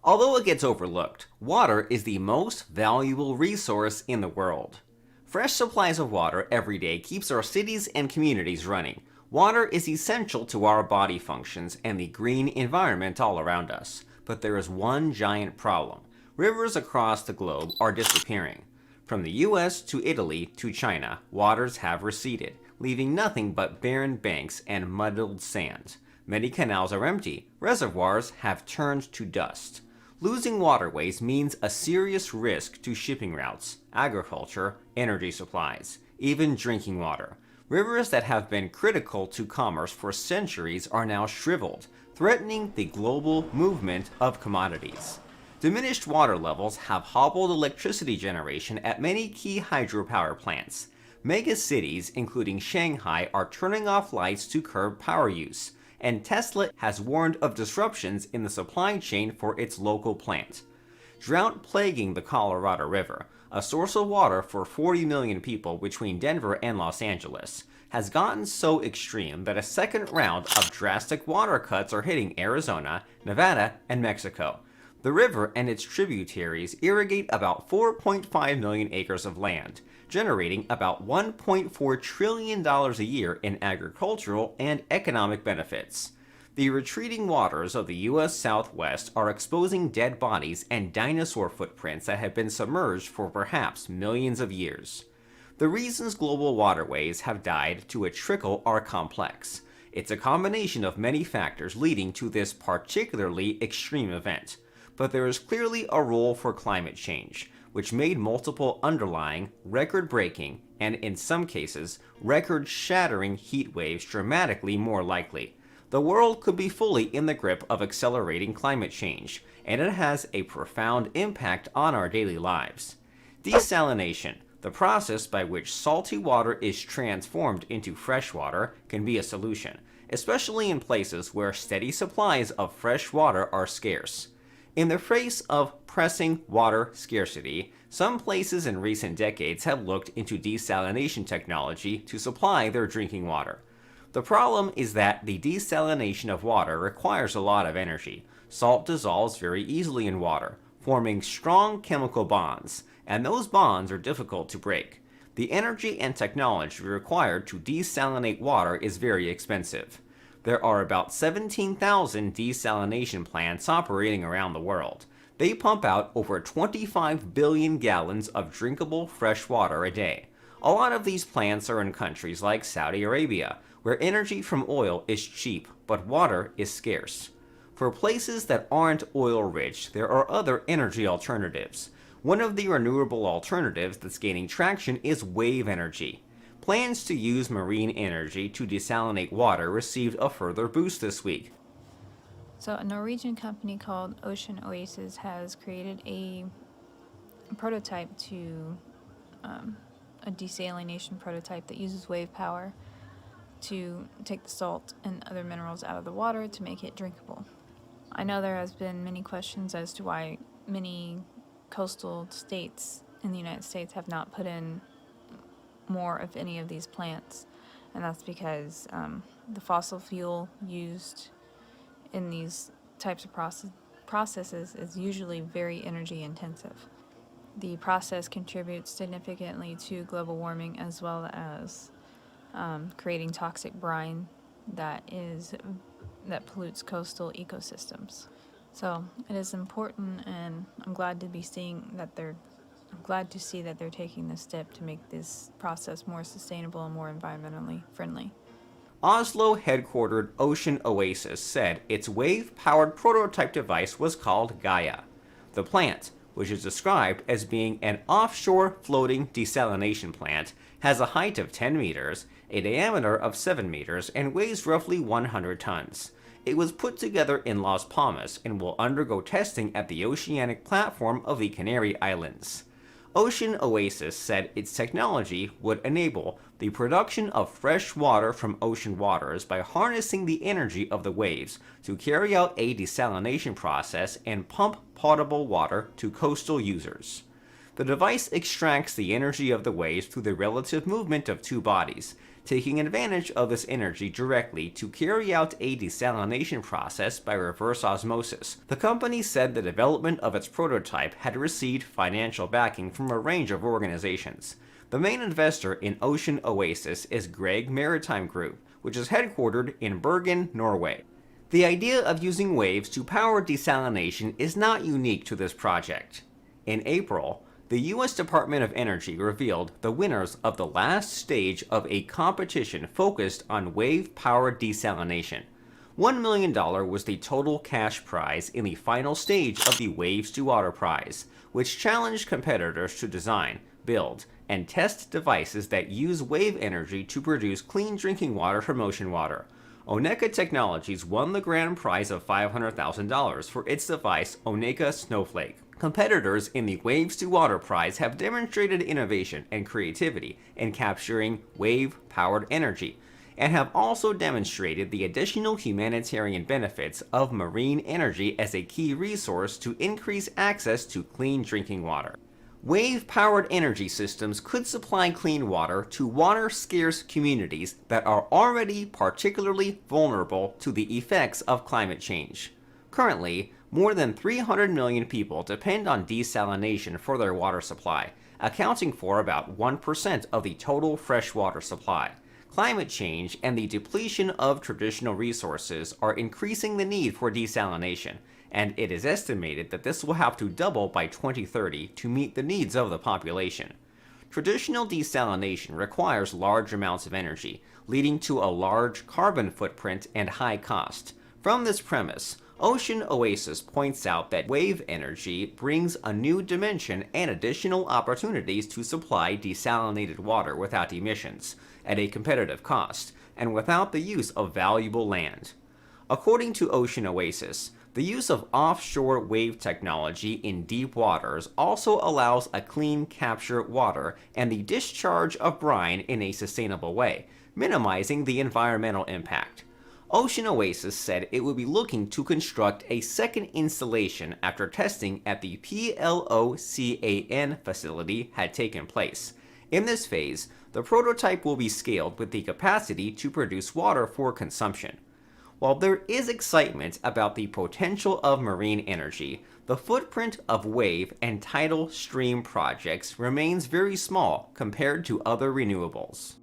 Although it gets overlooked, water is the most valuable resource in the world. Fresh supplies of water every day keeps our cities and communities running. Water is essential to our body functions and the green environment all around us. But there is one giant problem. Rivers across the globe are disappearing. From the US to Italy to China, waters have receded, leaving nothing but barren banks and muddled sand. Many canals are empty. Reservoirs have turned to dust. Losing waterways means a serious risk to shipping routes, agriculture, energy supplies, even drinking water. Rivers that have been critical to commerce for centuries are now shriveled, threatening the global movement of commodities. Diminished water levels have hobbled electricity generation at many key hydropower plants. Mega cities, including Shanghai, are turning off lights to curb power use, and Tesla has warned of disruptions in the supply chain for its local plant. Drought plaguing the Colorado River, a source of water for 40 million people between Denver and Los Angeles, has gotten so extreme that a second round of drastic water cuts are hitting Arizona, Nevada, and Mexico. The river and its tributaries irrigate about 4.5 million acres of land, generating about $1.4 trillion a year in agricultural and economic benefits. The retreating waters of the US Southwest are exposing dead bodies and dinosaur footprints that have been submerged for perhaps millions of years. The reasons global waterways have died to a trickle are complex. It's a combination of many factors leading to this particularly extreme event. But there is clearly a role for climate change, which made multiple underlying, record-breaking, and in some cases, record-shattering heat waves dramatically more likely. The world could be fully in the grip of accelerating climate change, and it has a profound impact on our daily lives. Desalination, the process by which salty water is transformed into fresh water, can be a solution, especially in places where steady supplies of fresh water are scarce. In the face of pressing water scarcity, some places in recent decades have looked into desalination technology to supply their drinking water. The problem is that the desalination of water requires a lot of energy. Salt dissolves very easily in water, forming strong chemical bonds, and those bonds are difficult to break. The energy and technology required to desalinate water is very expensive. There are about 17,000 desalination plants operating around the world. They pump out over 25 billion gallons of drinkable fresh water a day. A lot of these plants are in countries like Saudi Arabia, where energy from oil is cheap, but water is scarce. For places that aren't oil-rich, there are other energy alternatives. One of the renewable alternatives that's gaining traction is wave energy. Plans to use marine energy to desalinate water received a further boost this week. So a Norwegian company called Oasis has created a prototype to a desalination prototype that uses wave power to take the salt and other minerals out of the water to make it drinkable. I know there has been many questions as to why many coastal states in the United States have not put in more of any of these plants, and that's because the fossil fuel used in these types of processes is usually very energy intensive. The process contributes significantly to global warming as well as creating toxic brine that pollutes coastal ecosystems. So it is important, and I'm glad to see that they're taking this step to make this process more sustainable and more environmentally friendly. Oslo-headquartered Ocean Oasis said its wave-powered prototype device was called Gaia. The plant, which is described as being an offshore floating desalination plant, has a height of 10 meters, a diameter of 7 meters, and weighs roughly 100 tons. It was put together in Las Palmas and will undergo testing at the oceanic platform of the Canary Islands. Ocean Oasis said its technology would enable the production of fresh water from ocean waters by harnessing the energy of the waves to carry out a desalination process and pump potable water to coastal users. The device extracts the energy of the waves through the relative movement of two bodies, taking advantage of this energy directly to carry out a desalination process by reverse osmosis. The company said the development of its prototype had received financial backing from a range of organizations. The main investor in Ocean Oasis is Greg Maritime Group, which is headquartered in Bergen, Norway. The idea of using waves to power desalination is not unique to this project. In April, the U.S. Department of Energy revealed the winners of the last stage of a competition focused on wave-powered desalination. $1 million was the total cash prize in the final stage of the Waves to Water prize, which challenged competitors to design, build, and test devices that use wave energy to produce clean drinking water from ocean water. Oneka Technologies won the grand prize of $500,000 for its device Oneka Snowflake. Competitors in the Waves to Water prize have demonstrated innovation and creativity in capturing wave-powered energy, and have also demonstrated the additional humanitarian benefits of marine energy as a key resource to increase access to clean drinking water. Wave-powered energy systems could supply clean water to water-scarce communities that are already particularly vulnerable to the effects of climate change. Currently, more than 300 million people depend on desalination for their water supply, accounting for about 1% of the total freshwater supply. Climate change and the depletion of traditional resources are increasing the need for desalination, and it is estimated that this will have to double by 2030 to meet the needs of the population. Traditional desalination requires large amounts of energy, leading to a large carbon footprint and high cost. From this premise, Ocean Oasis points out that wave energy brings a new dimension and additional opportunities to supply desalinated water without emissions, at a competitive cost, and without the use of valuable land. According to Ocean Oasis, the use of offshore wave technology in deep waters also allows a clean capture water and the discharge of brine in a sustainable way, minimizing the environmental impact. Ocean Oasis said it would be looking to construct a second installation after testing at the PLOCAN facility had taken place. In this phase, the prototype will be scaled with the capacity to produce water for consumption. While there is excitement about the potential of marine energy, the footprint of wave and tidal stream projects remains very small compared to other renewables.